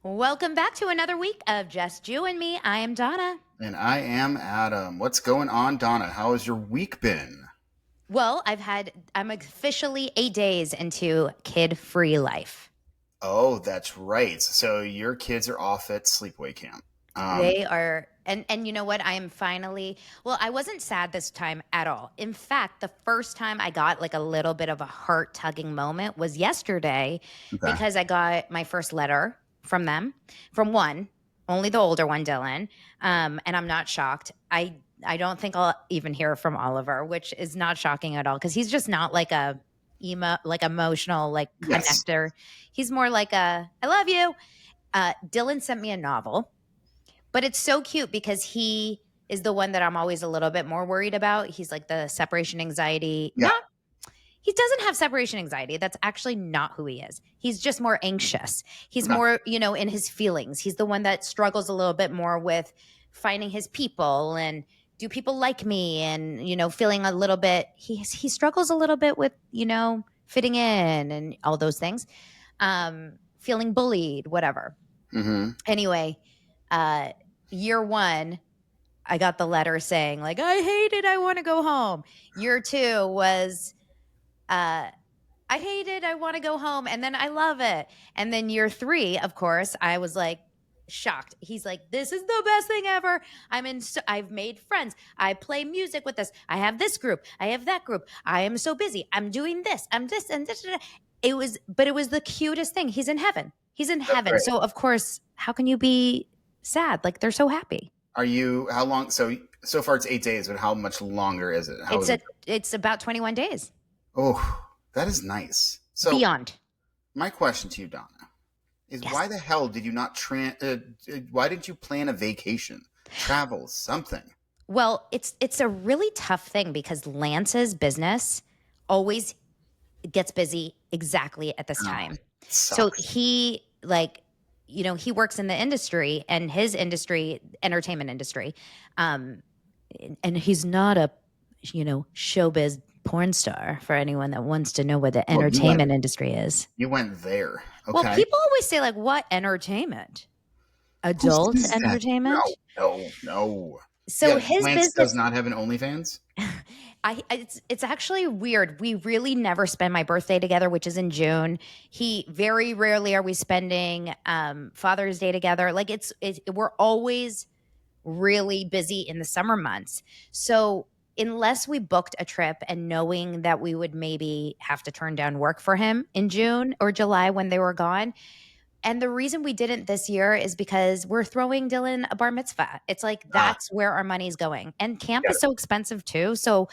Welcome back to another week of Just You and Me. I am Donna. And I am Adam. What's going on, Donna? How has your week been? Well, I'm officially 8 days into kid-free life. Oh, that's right. So your kids are off at sleepaway camp. Um, They are, and you know what? I am finally, well, I wasn't sad this time at all. In fact, the first time I got like a little bit of a heart-tugging moment was yesterday okay. because I got my first letter from them, from one, only the older one, Dylan. And I'm not shocked. I don't think I'll even hear from Oliver, which is not shocking at all because he's just not like a like emotional, like Yes. connector. He's more like I love you. Dylan sent me a novel, but it's so cute because he is the one that I'm always a little bit more worried about. He's like the separation anxiety. Yeah. Not He doesn't have separation anxiety. That's actually not who he is. He's just more anxious. He's Okay. more, in his feelings. He's the one that struggles a little bit more with finding his people and do people like me and, feeling a little bit he struggles a little bit with, fitting in and all those things. Feeling bullied, whatever. Mm-hmm. Anyway, uh year 1 I got the letter saying like I hate it, I want to go home. Year 2 was uh I hate it, I want to go home, and then I love it. And then year 3, of course, I was like shocked. He's like, this is the best thing ever. I've made friends. I play music with this. I have this group. I have that group. I am so busy. I'm doing this. I'm this and this. It was the cutest thing. He's in heaven. He's in That's heaven. great. So of course, how can you be sad? Like they're so happy. How long? So far it's 8 days, but how much longer is it? How It's is it? a it's about 21 days. Oh, that is nice. So Beyond. my question to you, Donna, is Yes. why the hell did you not why didn't you plan a vacation, travel, something? Well, it's a really tough thing because Lance's business always gets busy exactly at this Oh, time. it So sucks. he he works in the industry and his industry, entertainment industry. Um and he's not a showbiz porn star for anyone that wants to know what the Well, entertainment industry is. you went there. Well, Okay. people always say like what entertainment? Who Adult says that? entertainment? No, no, no. So Yeah, his Lance does business not have an OnlyFans? it's actually weird. We really never spend my birthday together, which is in June. He very rarely are we spending Father's Day together. Like we're always really busy in the summer months. So unless we booked a trip and knowing that we would maybe have to turn down work for him in June or July when they were gone, and the reason we didn't this year is because we're throwing Dylan a bar mitzvah. It's like Ah, that's where our money's going. And camp got is it. so expensive too. So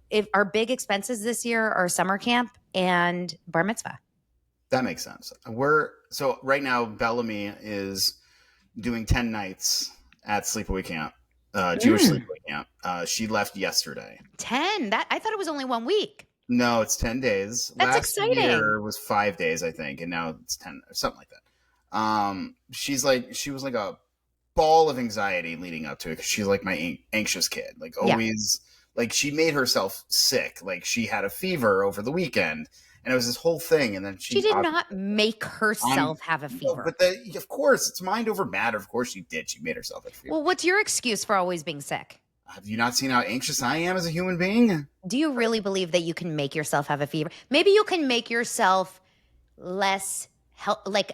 if our big expenses this year are summer camp and bar mitzvah. That makes sense. So right now Bellamy is doing 10 nights at sleepaway camp, Jewish Mm, sleepaway camp. She left yesterday. 10. That I thought it was only 1 week. No, it's 10 days. That's Last exciting. year was 5 days, I think, and now it's 10 or something like that. She was like a ball of anxiety leading up to it because she's like my anxious kid, like Yeah. always. Like she made herself sick, like she had a fever over the weekend, and it was this whole thing. And then She she, did not make on, herself have a no, fever. but of course it's mind over matter. Of course she did. She made herself have a fever. Well, what's your excuse for always being sick? Have you not seen how anxious I am as a human being? Do you really believe that you can make yourself have a fever? Maybe you can make yourself less like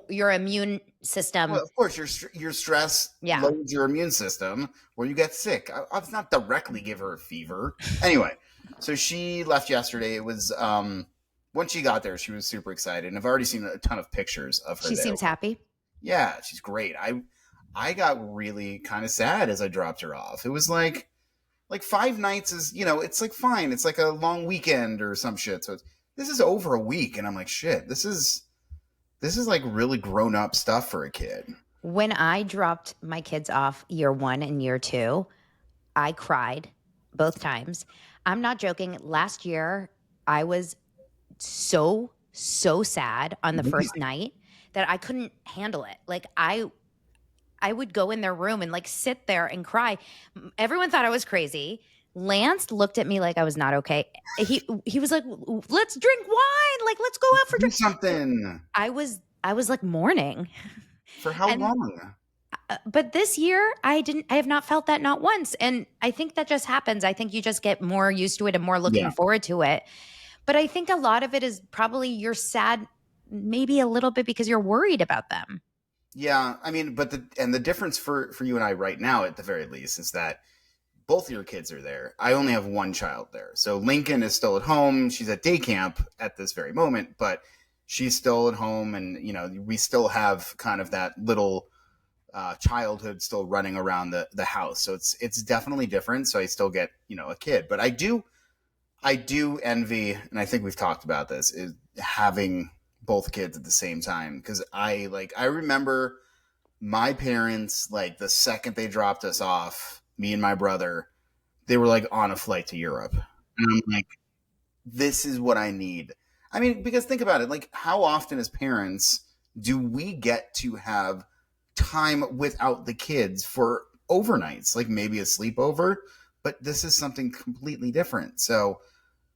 your immune Well, system. of course, your stress Yeah. loads your immune system where you get sick. I've not directly give her a fever. Anyway, so she left yesterday. It was once she got there, she was super excited, and I've already seen a ton of pictures of her She there. seems happy. Yeah, she's great. I got really kind of sad as I dropped her off. It was like 5 nights is it's like fine. It's like a long weekend or some shit. So this is over a week, and I'm like shit. This is like really grown up stuff for a kid. When I dropped my kids off year 1 and year 2, I cried both times. I'm not joking. Last year, I was so sad on the first night that I couldn't handle it. Like I would go in their room and like sit there and cry. Everyone thought I was crazy. Lance looked at me like I was not okay. He was like, "Let's drink wine. Like let's go out for Do drink." something. I was like mourning. For how And long? but this year I have not felt that not once. And I think that just happens. I think you just get more used to it and more looking Yeah. forward to it. But I think a lot of it is probably you're sad maybe a little bit because you're worried about them. Yeah, I mean, but the difference for you and I right now, at the very least, is that both of your kids are there. I only have one child there. So Lincoln is still at home. She's at day camp at this very moment, but she's still at home, and we still have kind of that little childhood still running around the house. So it's definitely different. So I still get a kid, but I do envy, and I think we've talked about this, is having both kids at the same time, because I remember my parents, like, the second they dropped us off, me and my brother, they were like on a flight to Europe. And I'm like, this is what I need. I mean, because think about it, like, how often as parents do we get to have time without the kids for overnights, like maybe a sleepover? But this is something completely different. So,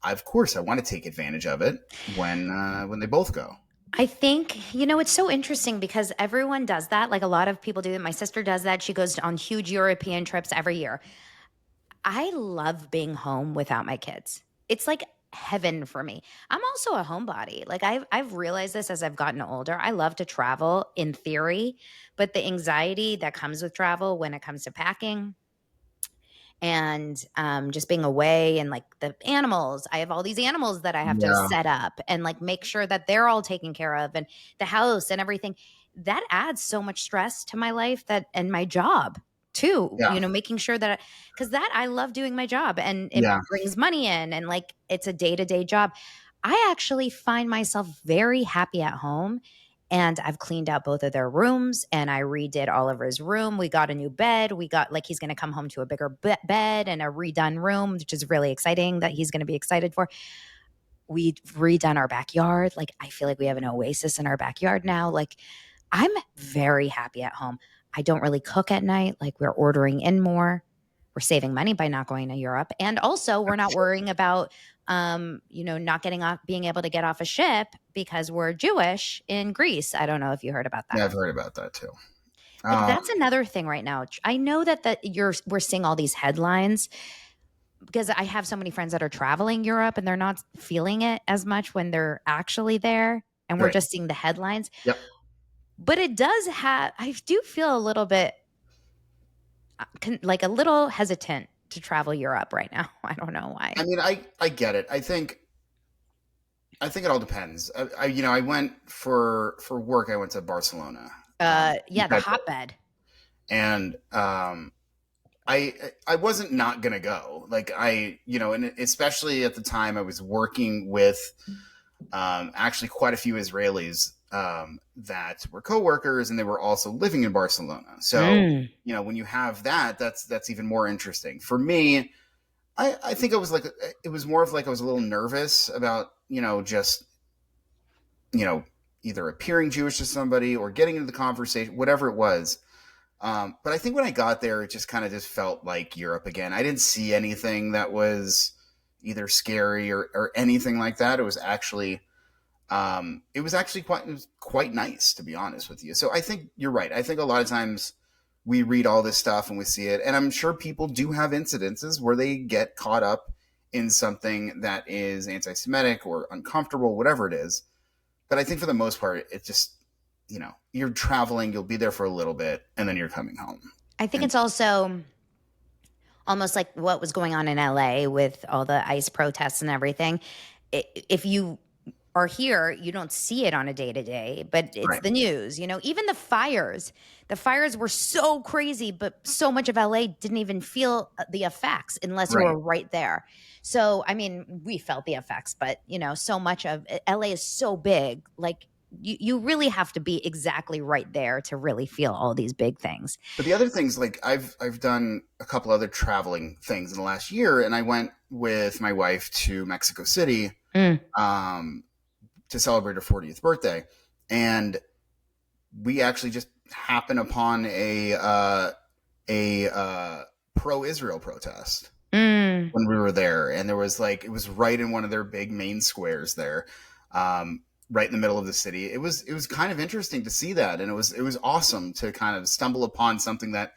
of course, I want to take advantage of it when they both go. I think, it's so interesting because everyone does that. Like a lot of people do that. My sister does that. She goes on huge European trips every year. I love being home without my kids. It's like heaven for me. I'm also a homebody. Like I've realized this as I've gotten older. I love to travel in theory, but the anxiety that comes with travel when it comes to packing and just being away and like the animals. I have all these animals that I have to Yeah, set up and like make sure that they're all taken care of and the house and everything. That adds so much stress to my life that and my job too, yeah, making sure that because that I love doing my job and it yeah. brings money in and like it's a day-to-day job. I actually find myself very happy at home and I've cleaned out both of their rooms and I redid Oliver's room. We got a new bed. We got like he's going to come home to a bigger bed and a redone room, which is really exciting that he's going to be excited for. We've redone our backyard. Like I feel like we have an oasis in our backyard now. Like I'm very happy at home. I don't really cook at night. Like we're ordering in more. We're saving money by not going to Europe. And also we're not worrying about not getting off being able to get off a ship because we're Jewish in Greece. I don't know if you heard about that. Yeah, I've heard about that too. Like Um, that's another thing right now. I know that we're seeing all these headlines because I have so many friends that are traveling Europe and they're not feeling it as much when they're actually there and we're right. just seeing the headlines. Yep. But it does have I do feel a little bit like a little hesitant to travel Europe right now. I don't know I why. mean, I get it. I think it all depends. I went for work. I went to Barcelona. Yeah, the hotbed. And I wasn't not gonna go. Like, and especially at the time I was working with actually quite a few Israelis that were coworkers, and they were also living in Barcelona. So Mm. when you have that, that's even more interesting for me. I think it was more of like I was a little nervous about just you know either appearing Jewish to somebody or getting into the conversation, whatever it was. But I think when I got there, it just kind of just felt like Europe again. I didn't see anything that was either scary or anything like that. It was actually quite nice, to be honest with you. So I think you're right. I think a lot of times we read all this stuff and we see it, and I'm sure people do have incidences where they get caught up in something that is anti-Semitic or uncomfortable, whatever it is. But I think for the most part, it just you're traveling, you'll be there for a little bit, and then you're coming home. I think And it's also almost like what was going on in LA with all the ICE protests and everything. If you are here, you don't see it on a day to day, but it's right, the news. Even the fires. The fires were so crazy, but so much of LA didn't even feel the effects unless you right. were right there. So, I mean, we felt the effects, but so much of LA is so big. Like you really have to be exactly right there to really feel all these big things. But the other things, like, I've done a couple other traveling things in the last year, and I went with my wife to Mexico City Mm, um, to celebrate her 40th birthday, and we actually just happened upon a pro-Israel protest mm, when we were there, and there was, like, it was right in one of their big main squares there. right in the middle of the city. It was kind of interesting to see that, and it was awesome to kind of stumble upon something that,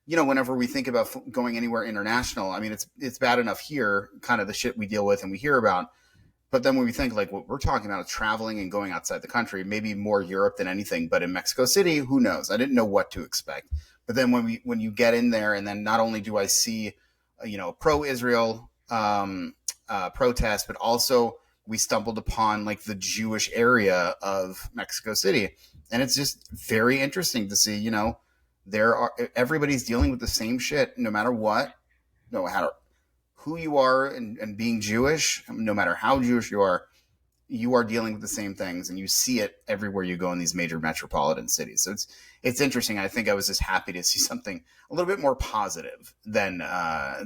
whenever we think about going anywhere international, I mean, it's bad enough here, kind of the shit we deal with and we hear about. But then when we think like what we're talking about is traveling and going outside the country, maybe more Europe than anything. But in Mexico City, who knows? I didn't know what to expect. But then when you get in there, and then not only do I see, pro-Israel protest, but also we stumbled upon like the Jewish area of Mexico City, and it's just very interesting to see. Everybody's dealing with the same shit, no matter what, no matter who you are, and being Jewish, no matter how Jewish you are dealing with the same things, and you see it everywhere you go in these major metropolitan cities. So it's interesting. I think I was just happy to see something a little bit more positive than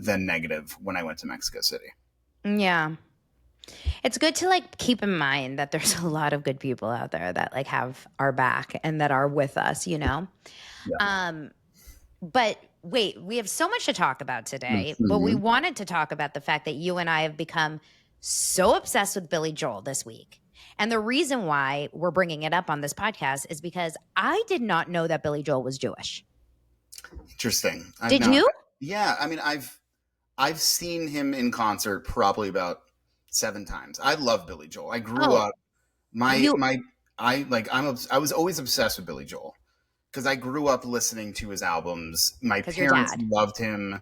negative when I went to Mexico City. Yeah. It's good to like keep in mind that there's a lot of good people out there that like have our back and that are with us, you know? Yeah. Um, but wait, we have so much to talk about today, but we Mm-hmm. wanted to talk about the fact that you and I have become so obsessed with Billy Joel this week. And the reason why we're bringing it up on this podcast is because I did not know that Billy Joel was Jewish. Interesting. I've Did not. you? Yeah, I mean, I've seen him in concert probably about 7 times. I love Billy Joel. I grew Oh, up. My you, my I was always obsessed with Billy Joel because I grew up listening to his albums. My because your parents dad. loved him.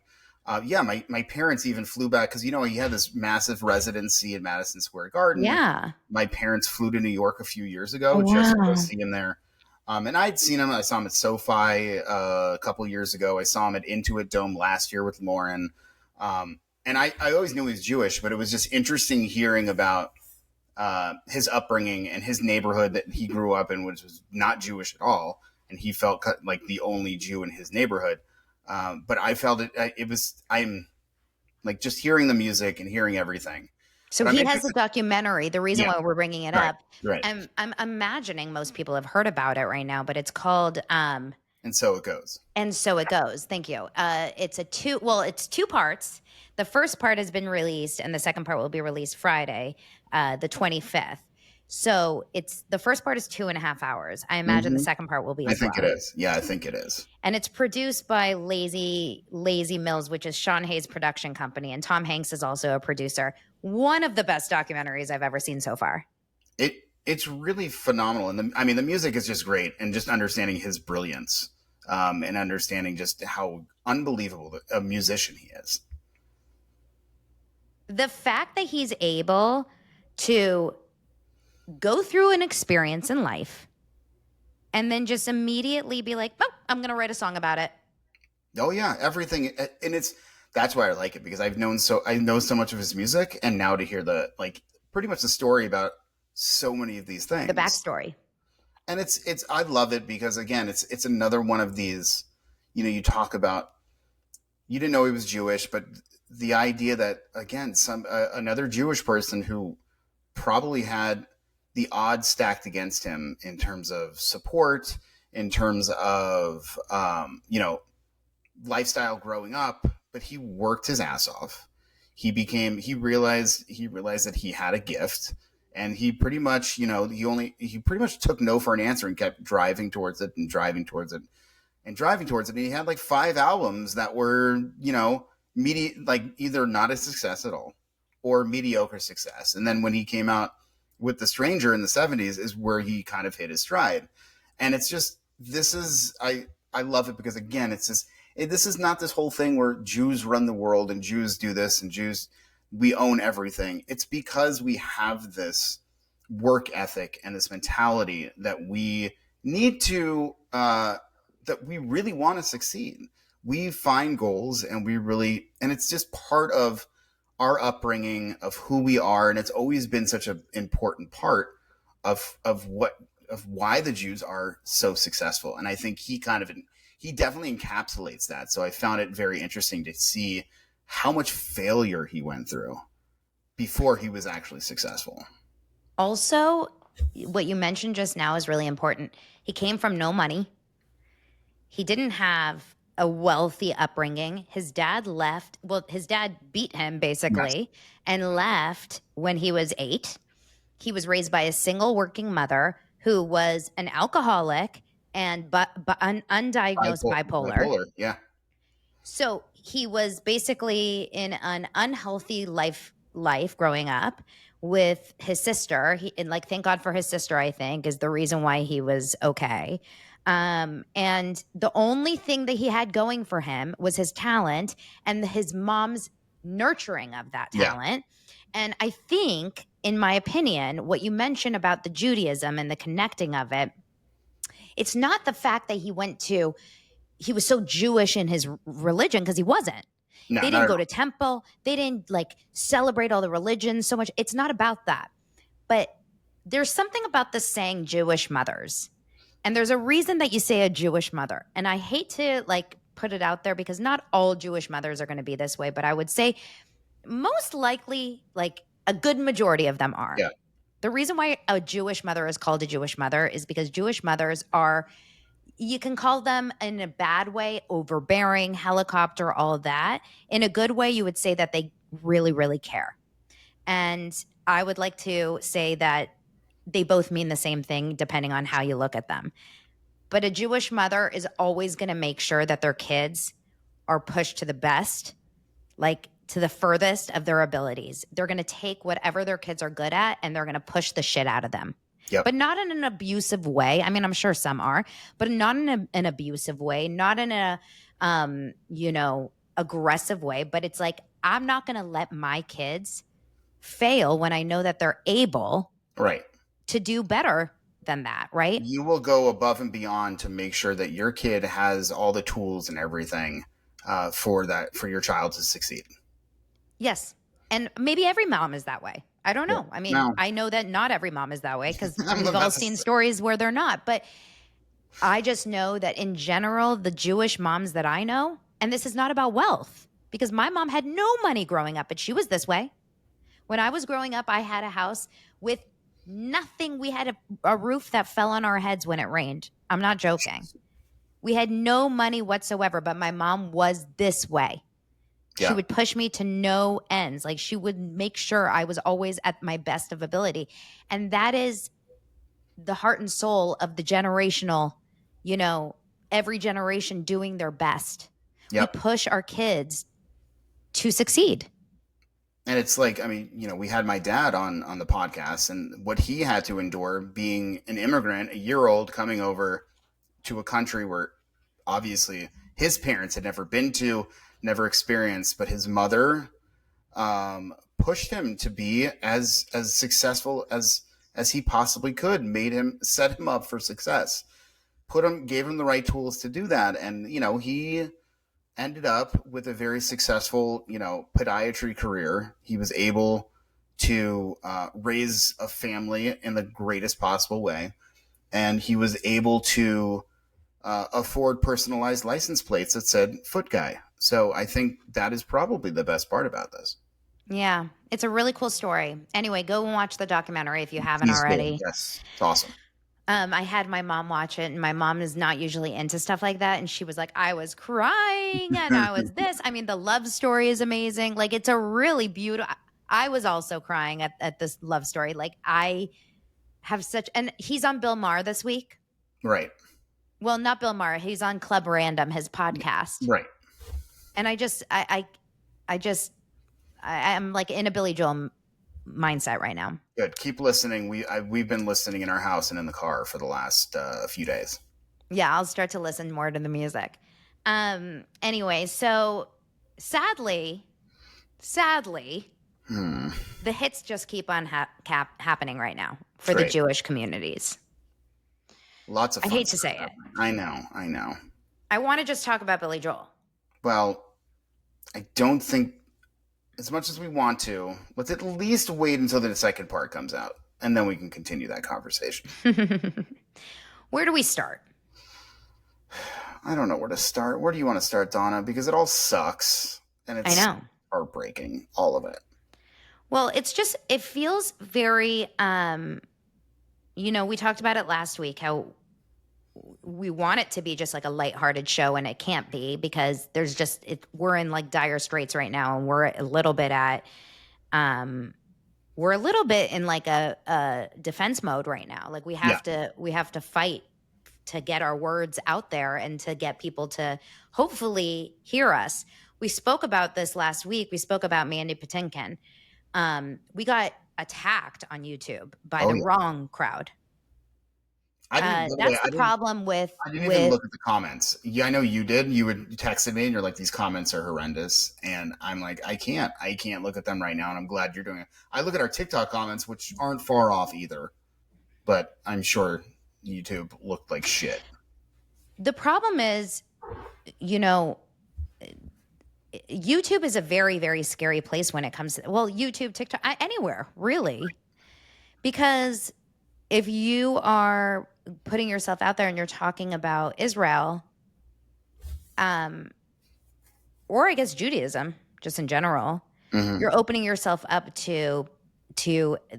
Yeah, my parents even flew back because he had this massive residency in Madison Square Garden. Yeah. My parents flew to New York a few years Oh, ago just to go wow. see him there. And I'd seen him. I saw him at SoFi a couple years ago. I saw him at Intuit Dome last year with Lauren. And I always knew he was Jewish, but it was just interesting hearing about his upbringing and his neighborhood that he grew up in, which was not Jewish at all, and he felt like the only Jew in his neighborhood. But I felt I'm like just hearing the music and hearing everything. So But I'm he has a interested. documentary. The reason Yeah, why we're bringing it right, up, right. and I'm imagining most people have heard about it right now, but it's called And so it goes. And So It Goes. Thank you. It's two parts. The first part has been released, and the second part will be released Friday, the 25th. So it's the first part is 2.5 hours. I imagine the Hmm. second part will be I as think it well. is. Yeah, I think it is. And it's produced by Lazy Mills, which is Sean Hayes' production company, and Tom Hanks is also a producer. One of the best documentaries I've ever seen so far. It's really phenomenal, and I mean the music is just great, and just understanding his brilliance, and understanding just how unbelievable a musician he is. The fact that he's able to go through an experience in life and then just immediately be like, oh, I'm going to write a song about it. Oh yeah, everything, and that's why I like it because I know so much of his music, and now to hear the like pretty much the story about so many of these The things, backstory. and it's I love it because again, it's another one of these, you talk about you didn't know he was Jewish, but the idea that again, another Jewish person who probably had the odds stacked against him in terms of support, in terms of lifestyle growing up, but he worked his ass off. He realized that he had a gift, and he pretty much he pretty much took no for an answer and kept driving towards it and driving towards it and driving towards it. And he had like 5 albums that were like either not a success at all or mediocre success. And then when he came out with The Stranger in the 70s is where he kind of hit his stride. And it's just this is I love it because again this is not this whole thing where Jews run the world and Jews do this and Jews we own everything. It's because we have this work ethic and this mentality that we need to that we really want to succeed. We find goals and it's just part of our upbringing of who we are, and it's always been such an important part of why the Jews are so successful. And I think he definitely encapsulates that. So I found it very interesting to see how much failure he went through before he was actually successful. Also, what you mentioned just now is really important. He came from no money. He didn't have a wealthy upbringing. His dad left. Well, his dad beat him Yes. basically and left when he was 8. He was raised by a single working mother who was an alcoholic and undiagnosed bipolar. Bipolar. Yeah. So he was basically in an unhealthy life growing up with his sister. And like, thank God for his sister, I think, is the reason why he was okay. And the only thing that he had going for him was his talent and his mom's nurturing of that Yeah. talent. And I think, in my opinion, what you mentioned about the Judaism and the connecting of it, it's not the fact that he was so Jewish in his religion, because he wasn't. No, They not didn't at go all. to temple. They didn't like celebrate all the religions so much. It's not about that. But there's something about the saying Jewish mothers. And there's a reason that you say a Jewish mother. And I hate to like put it out there because not all Jewish mothers are going to be this way, but I would say most likely like a good majority of them are. Yeah. The reason why a Jewish mother is called a Jewish mother is because Jewish mothers are, you can call them in a bad way, overbearing, helicopter, all of that. In a good way, you would say that they really, really care. And I would like to say that they both mean the same thing depending on how you look at them. But a Jewish mother is always going to make sure that their kids are pushed to the best, like to the furthest of their abilities. They're going to take whatever their kids are good at and they're going to push the shit out of them. Yep. But not in an abusive way. I mean, I'm sure some are, but not in an abusive way, not in a, aggressive way. But it's like, I'm not going to let my kids fail when I know that they're able Right. to do better than that, right? You will go above and beyond to make sure that your kid has all the tools and everything for your child to succeed. Yes. And maybe every mom is that way. I don't Yeah. know. I mean, No, I know that not every mom is that way because I'm we've all about to seen say, stories where they're not. But I just know that in general, the Jewish moms that I know, and this is not about wealth because my mom had no money growing up, but she was this way. When I was growing up, I had a house with nothing. We had a roof that fell on our heads when it rained. I'm not joking. We had no money whatsoever, but my mom was this way. She yeah, would push me to no ends. Like she would make sure I was always at my best of ability. And that is the heart and soul of the generational, you know, every generation doing their best. We yep. push our kids to succeed. And it's like, I mean, we had my dad on the podcast, and what he had to endure being an immigrant, a year old, coming over to a country where obviously his parents had never been to, never experienced, but his mother pushed him to be as successful as he possibly could, set him up for success, gave him the right tools to do that, and he ended up with a very successful podiatry career. He was able to raise a family in the greatest possible way, and he was able to afford personalized license plates that said "Foot Guy." So I think that is probably the best part about this. Yeah, it's a really cool story. Anyway, go and watch the documentary if you haven't Please do. already. Yes, it's awesome. I had my mom watch it, and my mom is not usually into stuff like that. And she was like, I was crying and I was this. I mean, the love story is amazing. Like, it's a really beautiful. I was also crying at this love story. Like, I have such, and he's on Bill Maher this week. Right. Well, not Bill Maher. He's on Club Random, his podcast. Right. And I'm like in a Billy Joel mindset right now. Good. Keep listening. We've been listening in our house and in the car for the last few days. Yeah, I'll start to listen more to the music. Anyway, so sadly, the hits just keep on happening right now for the Great. Jewish communities. Lots of I fun hate to stuff say it. happening. I know. I want to just talk about Billy Joel. Well, I don't think, as much as we want to, let's at least wait until the second part comes out, and then we can continue that conversation. Where do we start? I don't know where to start. Where do you want to start, Donna? Because it all sucks, and I it's know. heartbreaking, all of it. Well, it feels very, we talked about it last week, how we want it to be just like a lighthearted show, and it can't be because we're in like dire straits right now, and we're a little bit at we're a little bit in like a defense mode right now. Like Yeah. we have to fight to get our words out there and to get people to hopefully hear us. We spoke about this last week. We spoke about Mandy Patinkin. We got attacked on YouTube by Oh the yeah. wrong crowd. I didn't. By the way, That's the problem I didn't even with look at the comments. Yeah, I know you did. You texted me, and you're like, "These comments are horrendous," and I'm like, I can't look at them right now." And I'm glad you're doing it. I look at our TikTok comments, which aren't far off either, but I'm sure YouTube looked like shit. the problem is, you know, YouTube is a very, very scary place when it comes to, well, YouTube, TikTok, anywhere really, because if you are putting yourself out there and you're talking about Israel, um, or I guess Judaism, just in general, Hmm. you're opening yourself up to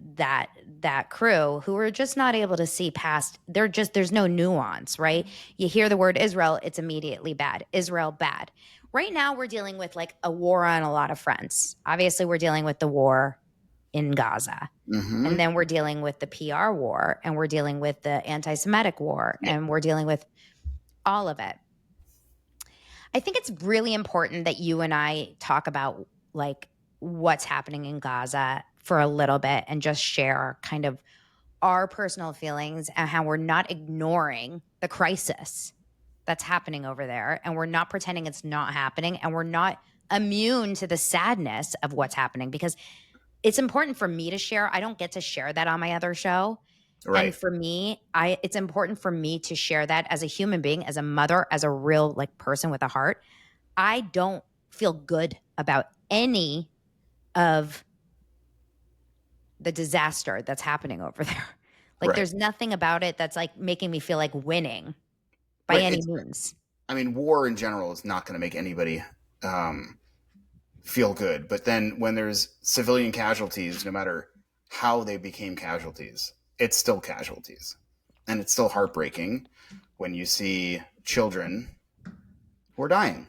that crew who are just not able to see past. There's no nuance, right? You hear the word Israel, it's immediately bad. Israel bad. Right now we're dealing with like a war on a lot of fronts. Obviously we're dealing with the war in Gaza. And Hmm. then we're dealing with the PR war, and we're dealing with the anti-Semitic war, Yeah. and we're dealing with all of it. I think it's really important that you and I talk about like what's happening in Gaza for a little bit and just share kind of our personal feelings and how we're not ignoring the crisis that's happening over there, and we're not pretending it's not happening, and we're not immune to the sadness of what's happening, because it's important for me to share. I don't get to share that on my other show. And Right. for me, it's important for me to share that as a human being, as a mother, as a real like person with a heart. I don't feel good about any of the disaster that's happening over there. Like Right. there's nothing about it that's like making me feel like winning by Right. any It's. means. I mean, war in general is not going to make anybody um, feel good. But then when there's civilian casualties, no matter how they became casualties, it's still casualties. And it's still heartbreaking when you see children who are dying.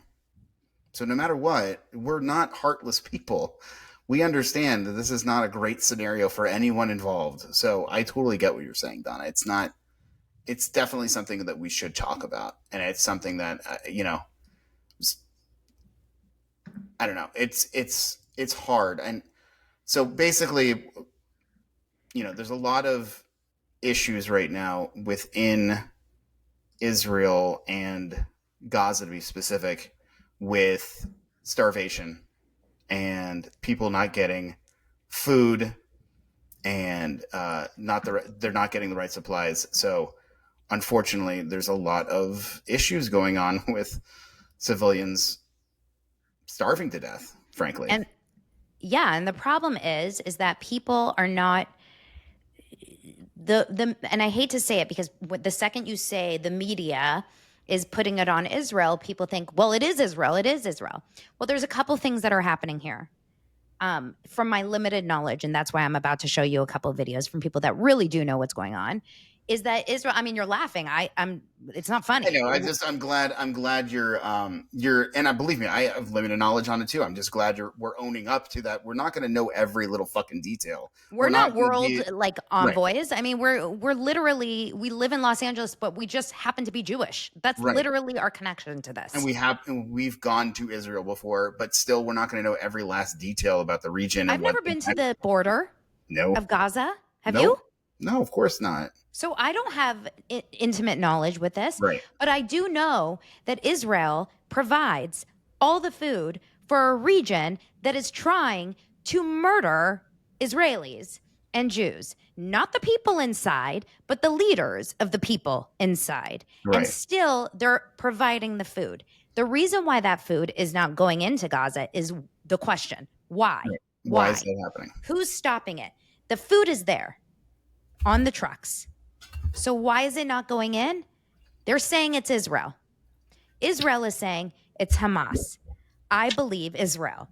So no matter what, we're not heartless people. We understand that this is not a great scenario for anyone involved. So I totally get what you're saying, Donna. It's not. It's definitely something that we should talk about, and it's something that I don't know. It's hard, and so basically, there's a lot of issues right now within Israel and Gaza, to be specific, with starvation and people not getting food and they're not getting the right supplies. So unfortunately, there's a lot of issues going on with civilians starving to death. Frankly, And yeah, and the problem is that people are not the and I hate to say it, because the second you say the media is putting it on Israel, people think, well, it is Israel, it is Israel. Well, there's a couple things that are happening here. From my limited knowledge, and that's why I'm about to show you a couple of videos from people that really do know what's going on, is that Israel, I mean, you're laughing. I'm it's not I funny. know. I'm glad and I believe me, I have limited knowledge on it too. I'm just glad we're owning up to that. We're not going to know every little fucking detail. We're We're not not going to world be like right, envoys. I mean, we're literally, we live in Los Angeles, but we just happen to be Jewish. That's right. literally our connection to And this. we've gone to Israel before, but still, we're not going to know every last detail about the region I've and what never they been to had. the border No, of Gaza. Have you? nope, no, of course not. So I don't have intimate knowledge with this, Right, but I do know that Israel provides all the food for a region that is trying to murder Israelis and Jews, not the people inside, but the leaders of the people inside. And right, still, they're providing the food. The reason why that food is not going into Gaza is the question: why? right. Why is Why? that happening? Who's stopping it? The food is there on the trucks. So why is it not going in? They're saying it's Israel. Israel is saying it's Hamas. I believe Israel.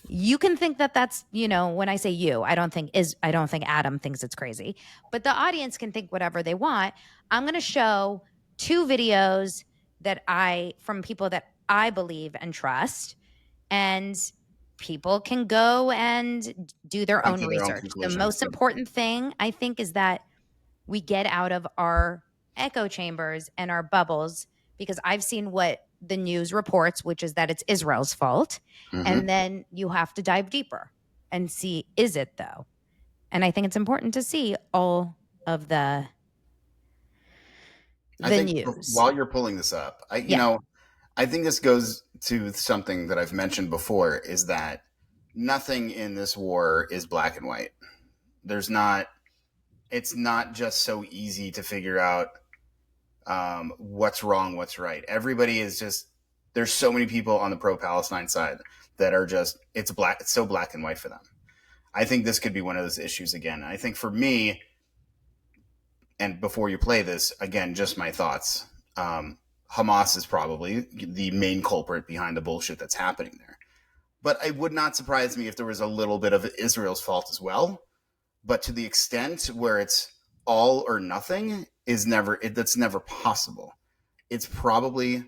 You can think that that's, when I say you, I don't think Adam thinks it's crazy, but the audience can think whatever they want. I'm going to show two videos from people that I believe and trust, and people can go and do their Come own to their own research. The conclusions. most Yep. important thing, I think, is that we get out of our echo chambers and our bubbles, because I've seen what the news reports, which is that it's Israel's fault. Hmm. And then you have to dive deeper and see, is it though? And I think it's important to see all of I the think news. while you're pulling this up, Yeah. I think this goes to something that I've mentioned before, is that nothing in this war is black and white. There's not, it's not just so easy to figure out what's wrong, what's right. Everybody is just, there's so many people on the pro-Palestine side that are just, it's so black and white for them. I think this could be one of those issues again. I think for me, and before you play this, again, just my thoughts. Hamas is probably the main culprit behind the bullshit that's happening there. But it would not surprise me if there was a little bit of Israel's fault as well. But to the extent where it's all or nothing that's never possible. It's probably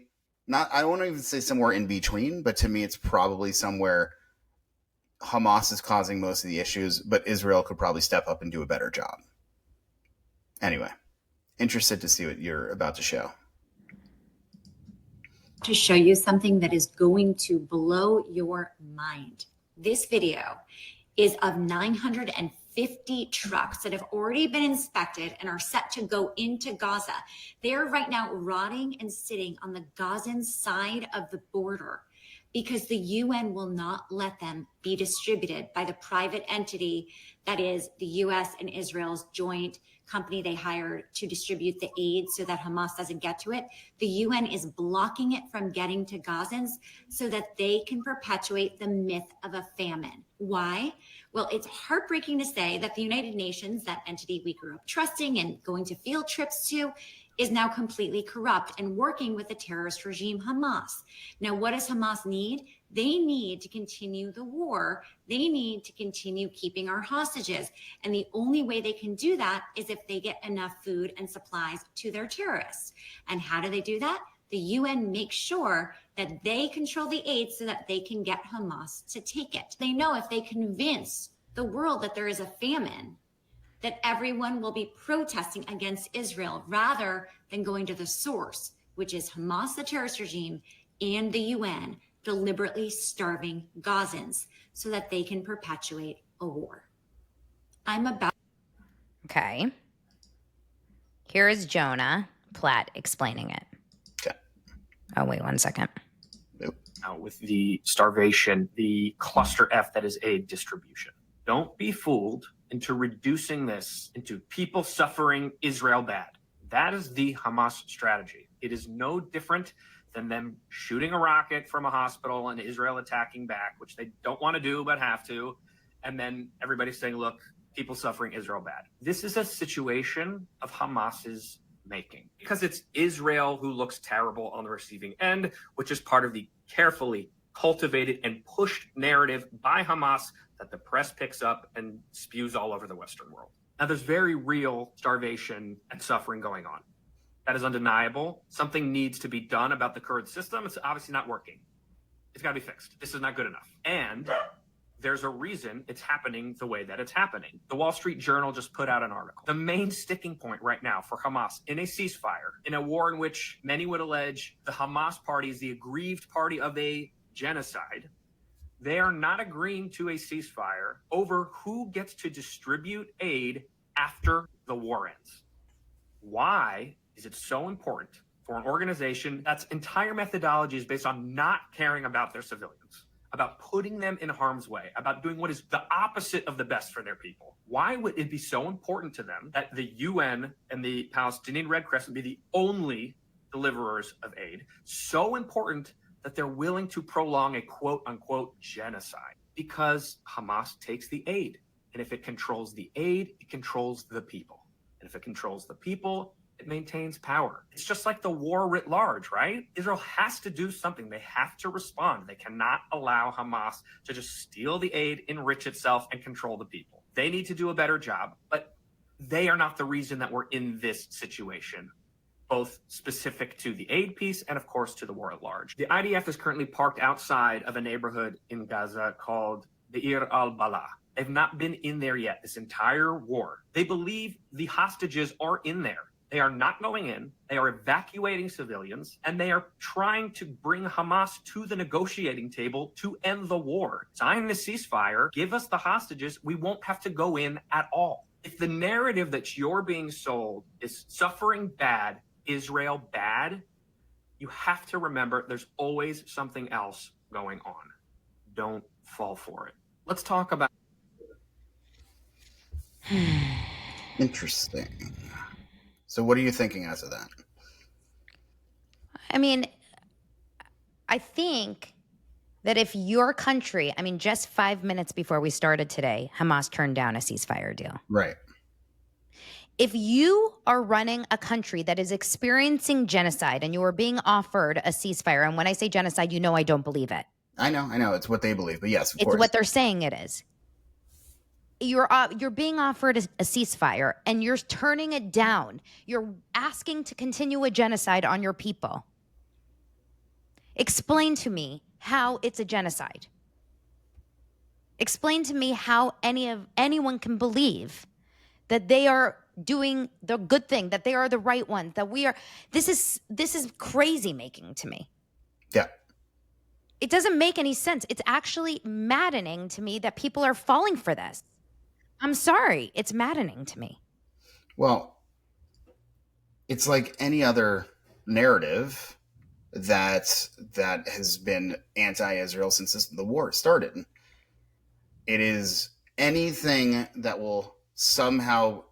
not, I don't want to even say somewhere in between, but to me, it's probably somewhere Hamas is causing most of the issues, but Israel could probably step up and do a better job. Anyway, interested to see what you're about to show. To show you something that is going to blow your mind. This video is of 950 trucks that have already been inspected and are set to go into Gaza. They're right now rotting and sitting on the Gazan side of the border because the UN will not let them be distributed by the private entity that is the US and Israel's joint company they hired to distribute the aid so that Hamas doesn't get to it. The UN is blocking it from getting to Gazans so that they can perpetuate the myth of a famine. Why? Well, it's heartbreaking to say that the United Nations, that entity we grew up trusting and going to field trips to, is now completely corrupt and working with the terrorist regime Hamas. Now, what does Hamas need? They need to continue the war. They need to continue keeping our hostages. And the only way they can do that is if they get enough food and supplies to their terrorists. And how do they do that? The UN makes sure that they control the aid so that they can get Hamas to take it. They know if they convince the world that there is a famine, that everyone will be protesting against Israel rather than going to the source, which is Hamas, the terrorist regime, and the UN deliberately starving Gazans so that they can perpetuate a war. Okay. Here is Jonah Platt explaining it. Okay. Oh, wait 1 second. With the starvation, the cluster F that is aid distribution. Don't be fooled into reducing this into people suffering Israel bad. That is the Hamas strategy. It is no different than them shooting a rocket from a hospital and Israel attacking back, which they don't want to do but have to. And then everybody's saying, look, people suffering Israel bad. This is a situation of Hamas's making, because it's Israel who looks terrible on the receiving end, which is part of the carefully cultivated and pushed narrative by Hamas that the press picks up and spews all over the Western world. Now, there's very real starvation and suffering going on. That is undeniable. Something needs to be done about the current system. It's obviously not working. It's got to be fixed. This is not good enough. And there's a reason it's happening the way that it's happening. The Wall Street Journal just put out an article. The main sticking point right now for Hamas in a ceasefire, in a war in which many would allege the Hamas party is the aggrieved party of a genocide, they are not agreeing to a ceasefire over who gets to distribute aid after the war ends. Why is it so important for an organization that's entire methodology is based on not caring about their civilians, about putting them in harm's way, about doing what is the opposite of the best for their people? Why would it be so important to them that the UN and the Palestinian Red Crescent be the only deliverers of aid? So important that they're willing to prolong a quote unquote genocide because Hamas takes the aid. And if it controls the aid, it controls the people. And if it controls the people, it maintains power. It's just like the war writ large, right? Israel has to do something. They have to respond. They cannot allow Hamas to just steal the aid, enrich itself, and control the people. They need to do a better job, but they are not the reason that we're in this situation. both specific to the aid piece and, of course, to the war at large. The IDF is currently parked outside of a neighborhood in Gaza called Deir al-Balah. They've not been in there yet this entire war. They believe the hostages are in there. They are not going in. They are evacuating civilians, and they are trying to bring Hamas to the negotiating table to end the war. Sign the ceasefire, give us the hostages. We won't have to go in at all. If the narrative that you're being sold is suffering bad, Israel bad, you have to remember there's always something else going on. Don't fall for it. Let's talk about. Interesting. So what are you thinking as of that? I mean, I think that if your country, I mean, just 5 minutes before we started today, Hamas turned down a ceasefire deal. Right. If you are running a country that is experiencing genocide and you are being offered a ceasefire, and when I say genocide, you know I don't believe it. I know. It's what they believe, but yes, of course. It's what they're saying it is. You're being offered a ceasefire and you're turning it down. You're asking to continue a genocide on your people. Explain to me how it's a genocide. Explain to me how anyone can believe that they are doing the good thing, that they are the right ones, that we are. This is crazy making to me. Yeah. It doesn't make any sense. It's actually maddening to me that people are falling for this. I'm sorry. It's maddening to me. Well, it's like any other narrative that has been anti-Israel since the war started. It is anything that will somehow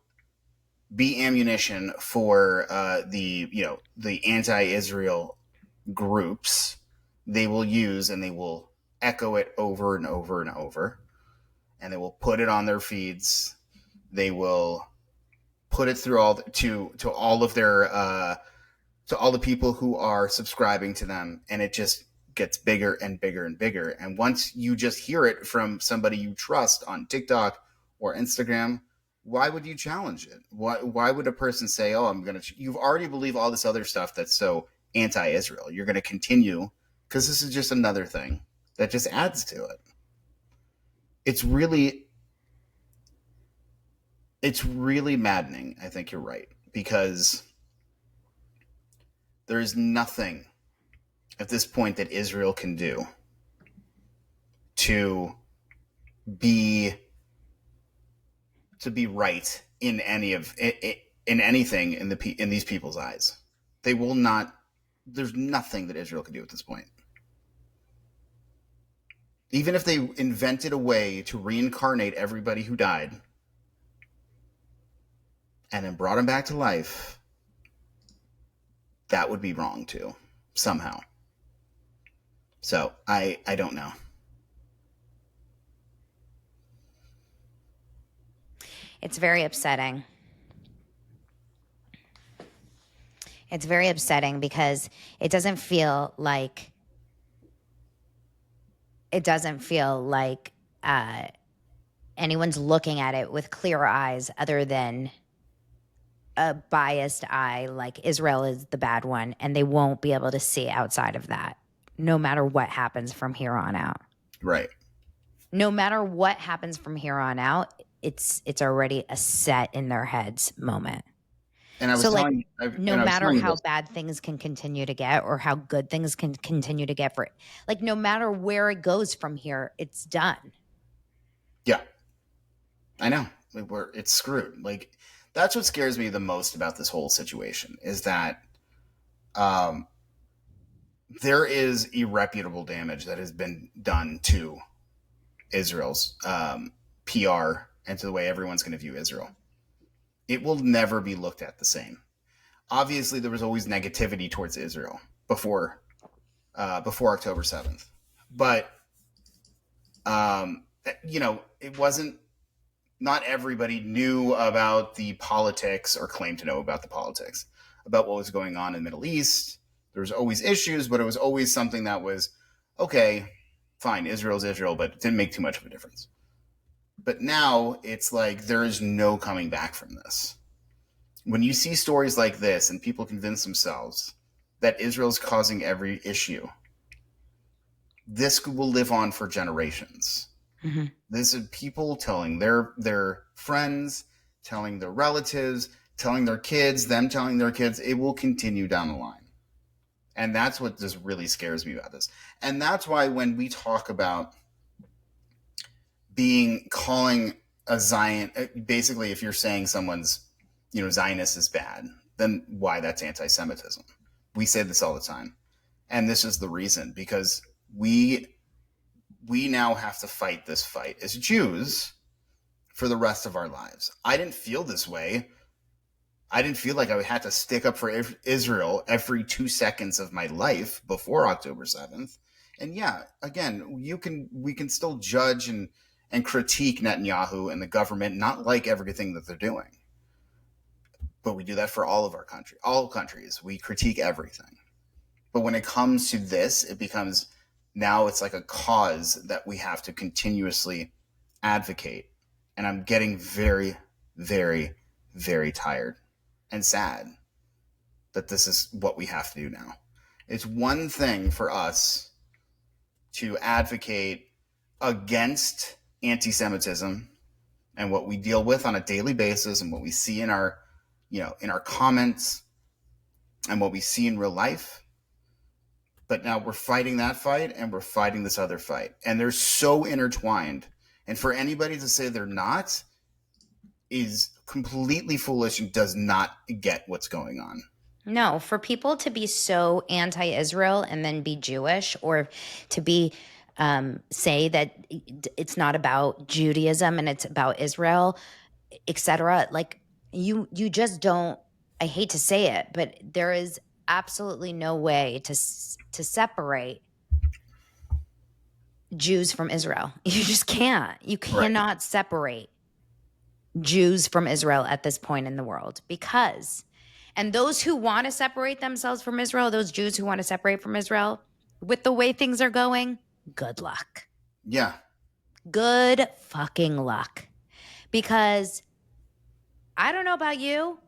be ammunition for the anti-Israel groups. They will use and they will echo it over and over and over, and they will put it on their feeds. They will put it through to all of their to all the people who are subscribing to them, and it just gets bigger and bigger and bigger. And once you just hear it from somebody you trust on TikTok or Instagram, why would you challenge it? Why would a person say, "Oh, I'm going to"? You've already believed all this other stuff that's so anti-Israel. You're going to continue because this is just another thing that just adds to it. It's really maddening. I think you're right, because there is nothing at this point that Israel can do to be right in anything in these people's eyes. They will not. There's nothing that Israel can do at this point. Even if they invented a way to reincarnate everybody who died and then brought them back to life, that would be wrong too, somehow. So I don't know. It's very upsetting. It's very upsetting because it doesn't feel like anyone's looking at it with clear eyes other than a biased eye, like Israel is the bad one, and they won't be able to see outside of that, no matter what happens from here on out. Right. No matter what happens from here on out, it's already a set in their heads moment. And I was telling you, no matter how bad things can continue to get or how good things can continue to get, no matter where it goes from here, it's done. Yeah, I know. It's screwed. Like, that's what scares me the most about this whole situation is that there is irreparable damage that has been done to Israel's PR and to the way everyone's going to view Israel. It will never be looked at the same. Obviously, there was always negativity towards Israel before October 7th. But, it wasn't, not everybody knew about the politics or claimed to know about the politics, about what was going on in the Middle East. There was always issues, but it was always something that was, okay, fine, Israel's Israel, but it didn't make too much of a difference. But now it's like there is no coming back from this. when you see stories like this and people convince themselves that Israel's causing every issue, this will live on for generations. Mm-hmm. This is people telling their friends, telling their relatives, telling their kids, them telling their kids. It will continue down the line. And that's what just really scares me about this. And that's why when we talk about calling a Zion, basically if you're saying someone's, Zionist is bad, then why that's anti-Semitism. We say this all the time. And this is the reason, because we now have to fight this fight as Jews for the rest of our lives. I didn't feel this way. I didn't feel like I had to stick up for Israel every 2 seconds of my life before October 7th. And yeah, again, we can still judge and critique Netanyahu and the government, not like everything that they're doing. But we do that for all countries. We critique everything. But when it comes to this, it becomes, now it's like a cause that we have to continuously advocate. And I'm getting very, very, very tired and sad that this is what we have to do now. It's one thing for us to advocate against anti-Semitism and what we deal with on a daily basis and what we see in our comments and what we see in real life. But now we're fighting that fight and we're fighting this other fight. And they're so intertwined. And for anybody to say they're not is completely foolish and does not get what's going on. No, for people to be so anti-Israel and then be Jewish, or to be say that it's not about Judaism and it's about Israel, etc. Like you just don't. I hate to say it, but there is absolutely no way to separate Jews from Israel. You just can't. You cannot separate Jews from Israel at this point in the world, because, and those who want to separate themselves from Israel, those Jews who want to separate from Israel, with the way things are going, good luck. Yeah. Good fucking luck. Because I don't know about you,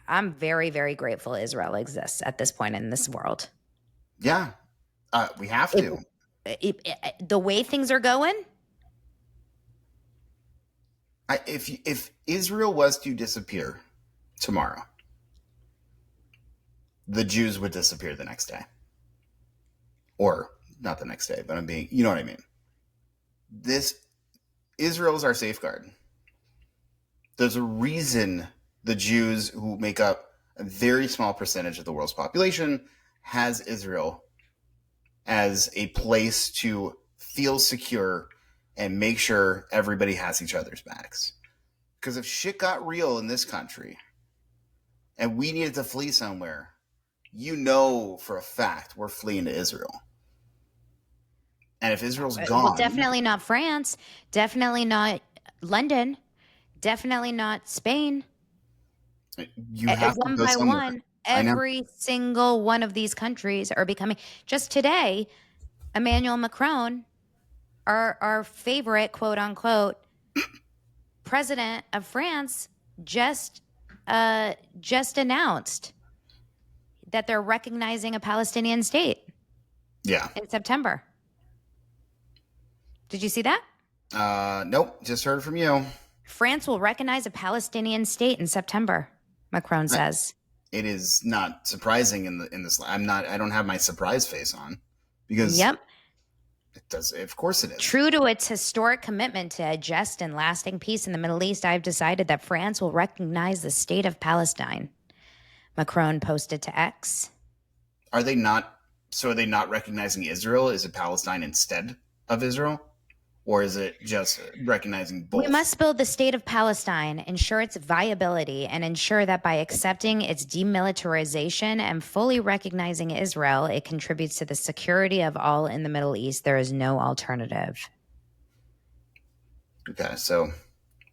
I'm very, very grateful Israel exists at this point in this world. Yeah. We have to. The way things are going, if Israel was to disappear tomorrow, the Jews would disappear the next day. Or not the next day, but you know what I mean? Israel is our safeguard. There's a reason the Jews, who make up a very small percentage of the world's population, has Israel as a place to feel secure and make sure everybody has each other's backs. Because if shit got real in this country and we needed to flee somewhere, for a fact we're fleeing to Israel. And if Israel's gone... Well, definitely not France. Definitely not London. Definitely not Spain. You have one to go by somewhere. one, every single one of these countries are becoming... Just today, Emmanuel Macron, our favorite, quote unquote, president of France, just announced that they're recognizing a Palestinian state. Yeah. In September. Did you see that? Nope. Just heard from you. France will recognize a Palestinian state in September, Macron says. It is not surprising in this. I don't have my surprise face on, because yep. It does. Of course it is. True to its historic commitment to a just and lasting peace in the Middle East, I've decided that France will recognize the state of Palestine. Macron posted to X. Are they not recognizing Israel? Is it Palestine instead of Israel? Or is it just recognizing both? We must build the state of Palestine, ensure its viability, and ensure that by accepting its demilitarization and fully recognizing Israel, it contributes to the security of all in the Middle East. There is no alternative. Okay, so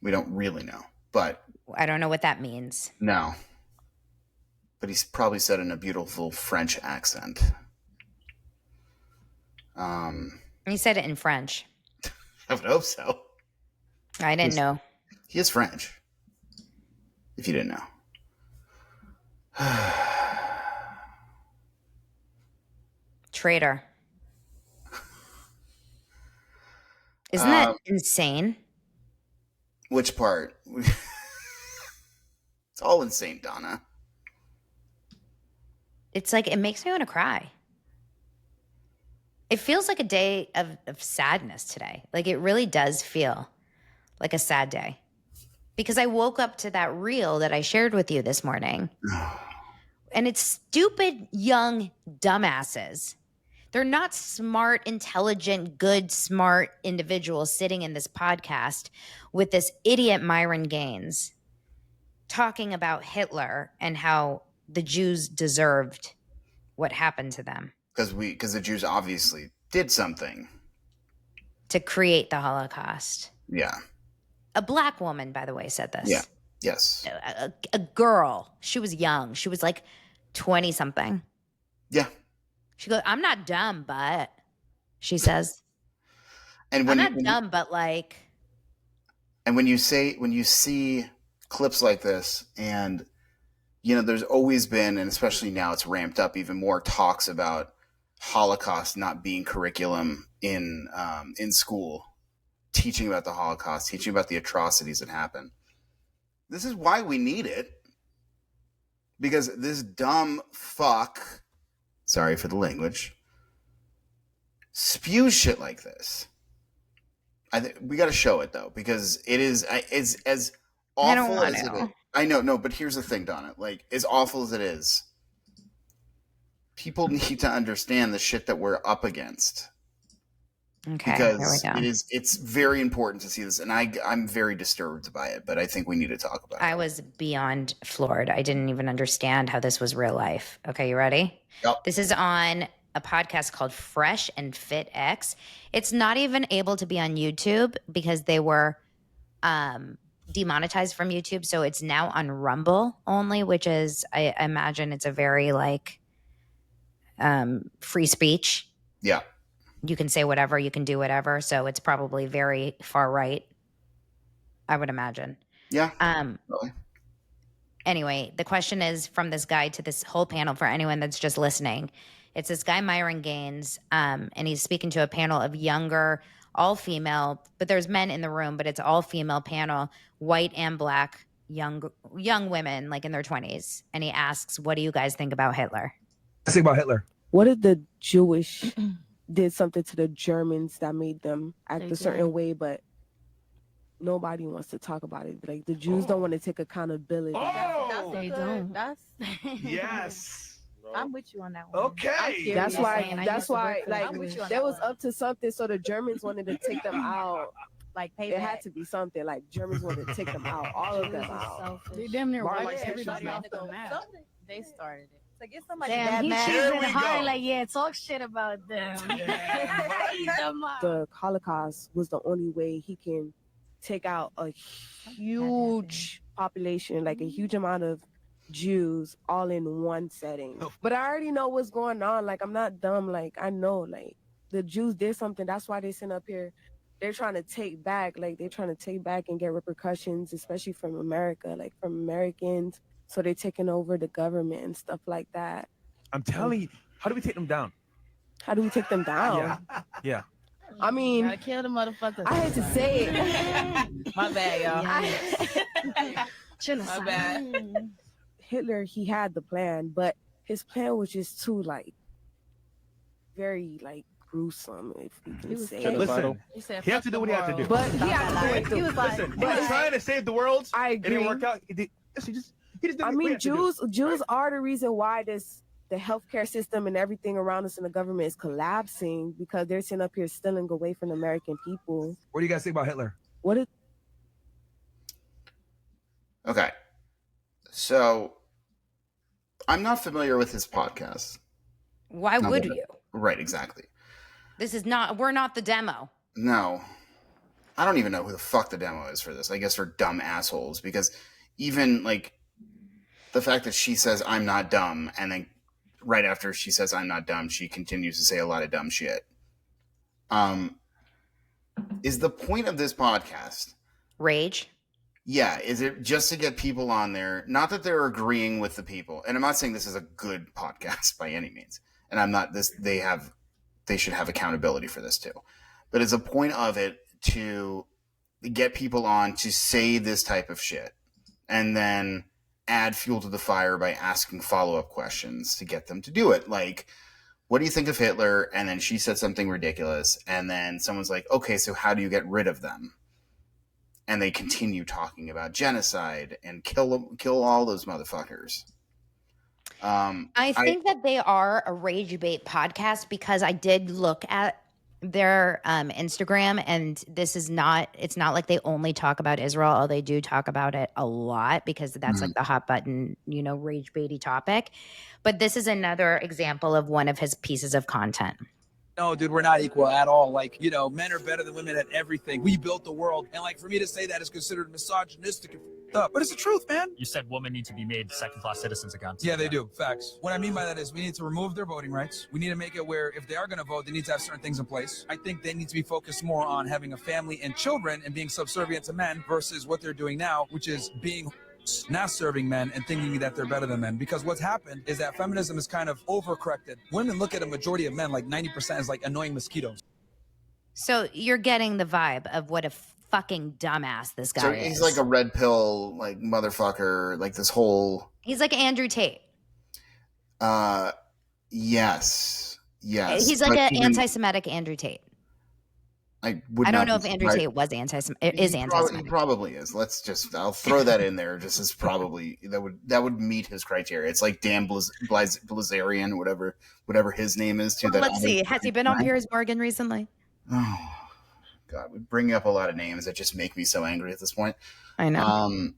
we don't really know, but... I don't know what that means. No. But he's probably said in a beautiful French accent. He said it in French. I would hope so. I didn't know. He is French. if you didn't know. Traitor. Isn't that insane? Which part? It's all insane, Donna. It's like, it makes me want to cry. It feels like a day of sadness today. Like, it really does feel like a sad day. Because I woke up to that reel that I shared with you this morning. And it's stupid, young dumbasses. They're not smart, intelligent, good, smart individuals sitting in this podcast with this idiot Myron Gaines talking about Hitler and how the Jews deserved what happened to them. Because the Jews obviously did something to create the Holocaust. Yeah. A black woman, by the way, said this. Yeah. Yes. A girl. She was young. She was like 20 something. Yeah. She goes, I'm not dumb, but she says, and I'm not dumb, but like. And when you see clips like this, and you know, there's always been, and especially now it's ramped up even more, talks about Holocaust not being curriculum in school, teaching about the Holocaust, teaching about the atrocities that happen. This is why we need it. Because this dumb fuck, sorry for the language, spews shit like this. We got to show it though, because it is as awful as it is. I know, no, but here's the thing, Donna. Like, as awful as it is, people need to understand the shit that we're up against. Okay, because it's very important to see this, and I'm very disturbed by it, but I think we need to talk about it. I was beyond floored. I didn't even understand how this was real life. Okay, you ready? Yep. This is on a podcast called Fresh and Fit X. It's not even able to be on YouTube because they were demonetized from YouTube, so it's now on Rumble only, which is, I imagine, it's a very like free speech. Yeah. You can say whatever, you can do whatever. So it's probably very far right, I would imagine. Yeah. Really. Anyway, the question is from this guy to this whole panel for anyone that's just listening. It's this guy, Myron Gaines, and he's speaking to a panel of younger, all female, but there's men in the room, but it's all female panel, white and black, young women, like in their 20s. And he asks, what do you guys think about Hitler? I think about Hitler. What did the Jewish did something to the Germans that made them act a certain way, but nobody wants to talk about it. Like, the Jews don't want to take accountability. They don't. Yes. I'm with you on that one. Okay. That's why like there was up to something, so the Germans wanted to take them out. Like, it had to be something. Like, Germans wanted to take them out, all of them out. They damn near Martin wiped everybody everybody off off the the map. They started it. So get somebody Damn, that he's mad. choosing hard. Like, yeah, talk shit about them. The Holocaust was the only way he can take out a huge population, like a huge amount of Jews all in one setting. But I already know what's going on. Like, I'm not dumb. Like, I know, like, the Jews did something. That's why they sent up here. They're trying to take back, like, they're trying to take back and get repercussions, especially from America, like from Americans. So they're taking over the government and stuff like that. I'm telling you, how do we take them down? How do we take them down? Yeah. I mean, gotta kill the motherfuckers. I hate to say it. My bad, y'all. My bad. Hitler, he had the plan, but his plan was just too, like, very, like, gruesome, if we can say it. Listen, he had to do what he had to do. But he had to do it. He was like, Listen, he was trying to save the world. I It agree. didn't work out. He just did I what he mean, had to do. Jews are the reason why the healthcare system and everything around us in the government is collapsing, because they're sitting up here stealing away from the American people. What do you guys think about Hitler? What is Okay. So, I'm not familiar with his podcast. Why would you? Right, exactly. We're not the demo. No. I don't even know who the fuck the demo is for this. I guess they're dumb assholes, because even, like, the fact that she says, I'm not dumb, and then right after she says, I'm not dumb, she continues to say a lot of dumb shit. Is the point of this podcast... Rage? Yeah, is it just to get people on there? Not that they're agreeing with the people, and I'm not saying this is a good podcast by any means. And I'm not this. They should have accountability for this too. But it's a point of it to get people on to say this type of shit, and then add fuel to the fire by asking follow-up questions to get them to do it. Like, what do you think of Hitler? And then she said something ridiculous, and then someone's like, okay, so how do you get rid of them? And they continue talking about genocide and kill all those motherfuckers. I think that they are a rage bait podcast because I did look at their Instagram, and it's not like they only talk about Israel, although they do talk about it a lot because that's like the hot button, rage baity topic. But this is another example of one of his pieces of content. No, dude, we're not equal at all. Like, men are better than women at everything. We built the world. And like, for me to say that is considered misogynistic and up. But it's the truth, man. You said women need to be made second-class citizens again. Yeah, they do. Facts. What I mean by that is we need to remove their voting rights. We need to make it where if they are going to vote, they need to have certain things in place. I think they need to be focused more on having a family and children and being subservient to men versus what they're doing now, which is being not serving men and thinking that they're better than men. Because what's happened is that feminism is kind of overcorrected. Women look at a majority of men like 90% as like annoying mosquitoes. So you're getting the vibe of what a fucking dumbass this guy is. He's like a red pill, like motherfucker, like this whole. He's like Andrew Tate. Yes. He's like an anti-Semitic Andrew Tate. I don't know if Andrew Tate was anti-Semitic. He probably is. I'll throw that in there just as probably that would meet his criteria. It's like Dan Blazarian, whatever his name is too. Well, let's see. Has he been on Piers Morgan recently? Oh God, we bring up a lot of names that just make me so angry at this point. I know.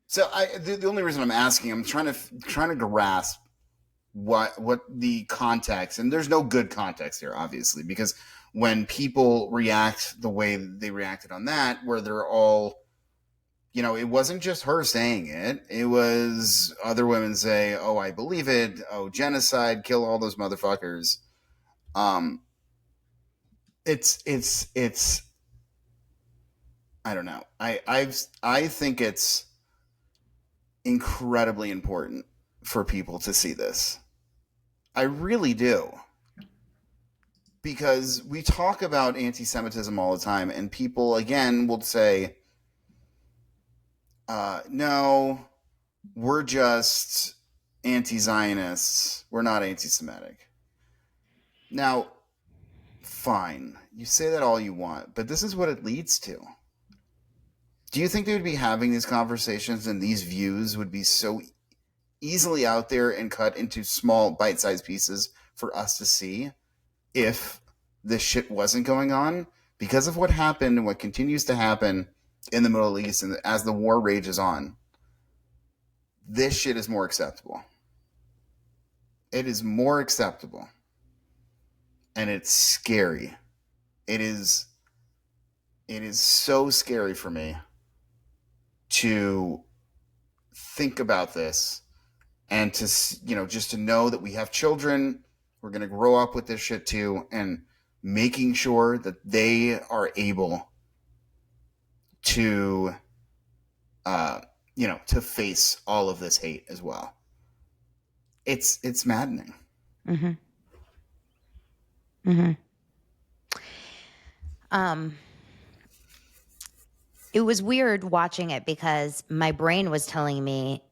So the only reason I'm asking, I'm trying to grasp what the context, and there's no good context here, obviously, because when people react the way they reacted on that, where they're all, it wasn't just her saying it. It was other women say, oh, I believe it. Oh, genocide, kill all those motherfuckers. It's I don't know. I think it's incredibly important for people to see this. I really do. Because we talk about anti-Semitism all the time, and people, again, will say, no, we're just anti-Zionists. We're not anti-Semitic. Now, fine. You say that all you want, but this is what it leads to. Do you think they would be having these conversations and these views would be so easily out there and cut into small bite-sized pieces for us to see if this shit wasn't going on? Because of what happened and what continues to happen in the Middle East and as the war rages on, this shit is more acceptable. It is more acceptable. And it's scary. It is so scary for me to think about this and to, just to know that we have children. We're going to grow up with this shit too, and making sure that they are able to, to face all of this hate as well. It's maddening. Mm-hmm. It was weird watching it because my brain was telling me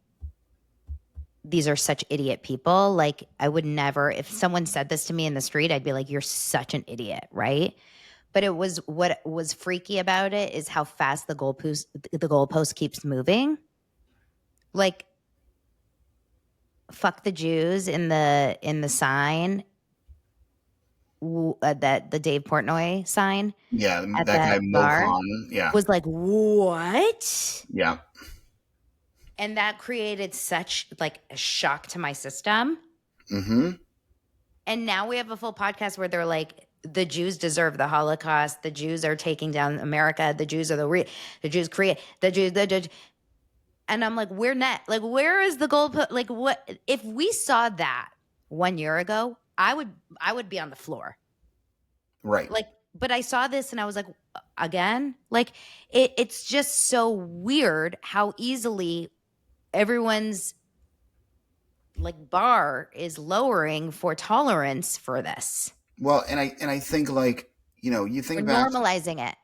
these are such idiot people. Like, I would never, if someone said this to me in the street, I'd be like, you're such an idiot, right? But what was freaky about it is how fast the goalpost keeps moving. Like, fuck the Jews in the sign, that the Dave Portnoy sign. Yeah, that guy Mo Khan, was like, what? Yeah. And that created such like a shock to my system. Mm-hmm. And now we have a full podcast where they're like, the Jews deserve the Holocaust. The Jews are taking down America. The Jews are the Jews create the Jews. And I'm like, we're not like, where is the goal? Like, what if we saw that 1 year ago? I would be on the floor. Right. Like, but I saw this and I was like, again? Like, it's just so weird how easily everyone's like bar is lowering for tolerance for this. Well, and I think, like, you We're think back. normalizing it.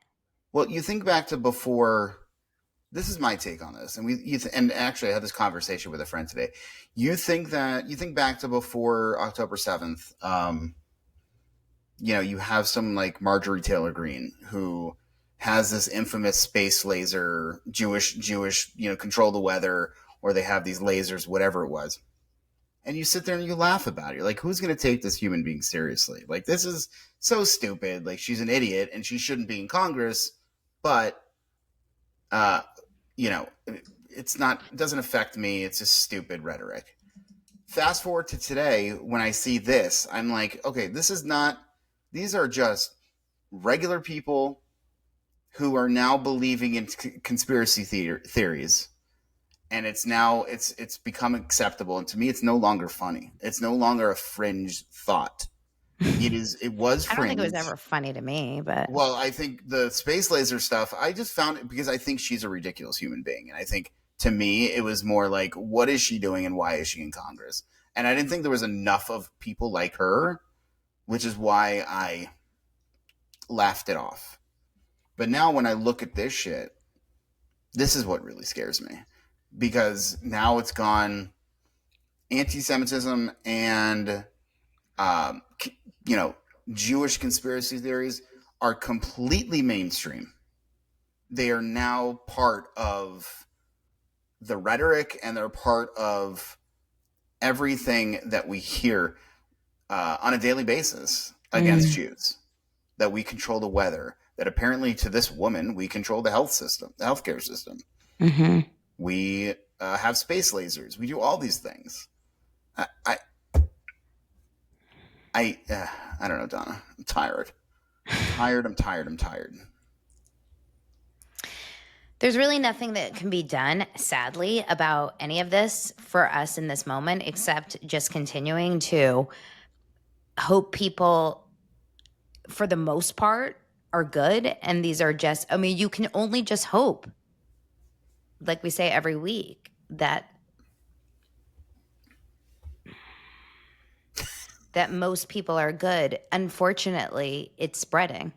Well, you think back to before. This is my take on this, and and actually I had this conversation with a friend today. You think back to before October 7th. You have some like Marjorie Taylor Greene who has this infamous space laser, Jewish, control the weather, or they have these lasers, whatever it was. And you sit there and you laugh about it. You're like, who's going to take this human being seriously? Like, this is so stupid. Like, she's an idiot and she shouldn't be in Congress, but, it doesn't affect me. It's just stupid rhetoric. Fast forward to today, when I see this, I'm like, okay, these are just regular people who are now believing in conspiracy theories. And it's become acceptable. And to me, it's no longer funny. It's no longer a fringe thought. It was fringe. I don't think it was ever funny to me, but. Well, I think the space laser stuff, I just found it because I think she's a ridiculous human being. And I think, to me, it was more like, what is she doing and why is she in Congress? And I didn't think there was enough of people like her, which is why I laughed it off. But now when I look at this shit, this is what really scares me. Because now it's gone anti-Semitism and, Jewish conspiracy theories are completely mainstream. They are now part of the rhetoric and they're part of everything that we hear on a daily basis against Jews. That we control the weather. That apparently to this woman, we control the healthcare system. Mm-hmm. We have space lasers. We do all these things. I don't know, Donna. I'm tired. I'm tired. There's really nothing that can be done, sadly, about any of this for us in this moment, except just continuing to hope people, for the most part, are good. And these are just, you can only just hope, like we say every week, that most people are good. Unfortunately, it's spreading.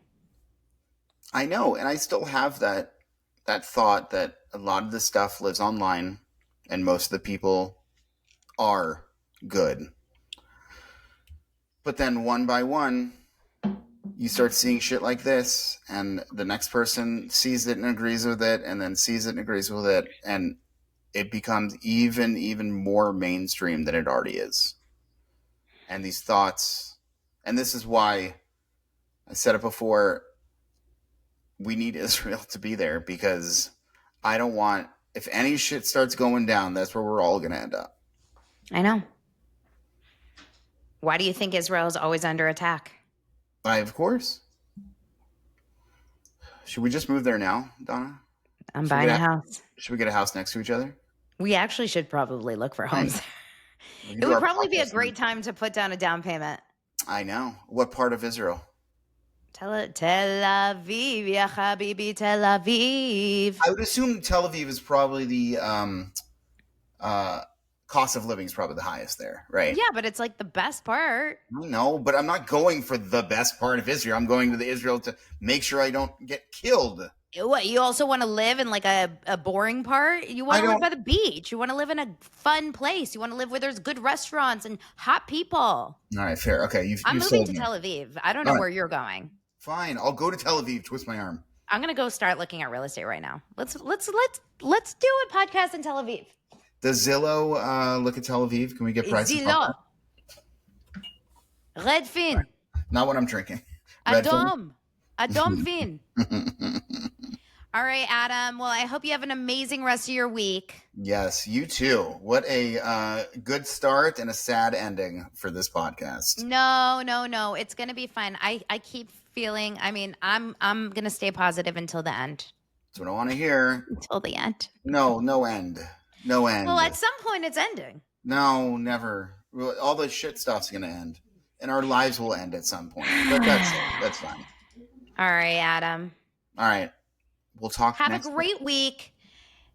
I know, and I still have that thought that a lot of this stuff lives online and most of the people are good. But then one by one, you start seeing shit like this, and the next person sees it and agrees with it, and then sees it and agrees with it, and it becomes even more mainstream than it already is. And these thoughts, and this is why I said it before, we need Israel to be there, because I don't want, if any shit starts going down, that's where we're all going to end up. I know. Why do you think Israel is always under attack? Of course. Should we just move there now, Donna? I'm buying a house. Should we get a house next to each other? We actually should probably look for homes. It would probably be a great time to put down a down payment. I know. What part of Israel? Tel Aviv, ya habibi, Tel Aviv. I would assume Tel Aviv is probably the cost of living is probably the highest there, right? Yeah, but it's like the best part. I know, but I'm not going for the best part of Israel. I'm going to the Israel to make sure I don't get killed. What, you also want to live in like a boring part? You want to live by the beach. You want to live in a fun place. You want to live where there's good restaurants and hot people. All right, fair. Okay, I'm moving to Tel Aviv. I don't know where you're going. Fine, I'll go to Tel Aviv. Twist my arm. I'm gonna go start looking at real estate right now. Let's do a podcast in Tel Aviv. Does Zillow look at Tel Aviv? Can we get prices? Zillow. Redfin. Right. Not what I'm drinking. Adom fin. All right, Adam. Well, I hope you have an amazing rest of your week. Yes, you too. What a good start and a sad ending for this podcast. No. It's going to be fun. I keep feeling, I'm going to stay positive until the end. That's what I want to hear. Until the end. No end. No end. Well, at some point it's ending. No, never. All the shit stuff's going to end. And our lives will end at some point. But that's fine. All right, Adam. All right. We'll talk Have a next great week.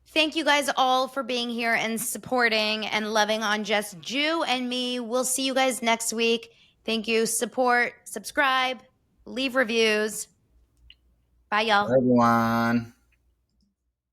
Thank you guys all for being here and supporting and loving on Just Jew and me. We'll see you guys next week. Thank you. Support, subscribe, leave reviews. Bye, y'all. Bye, everyone.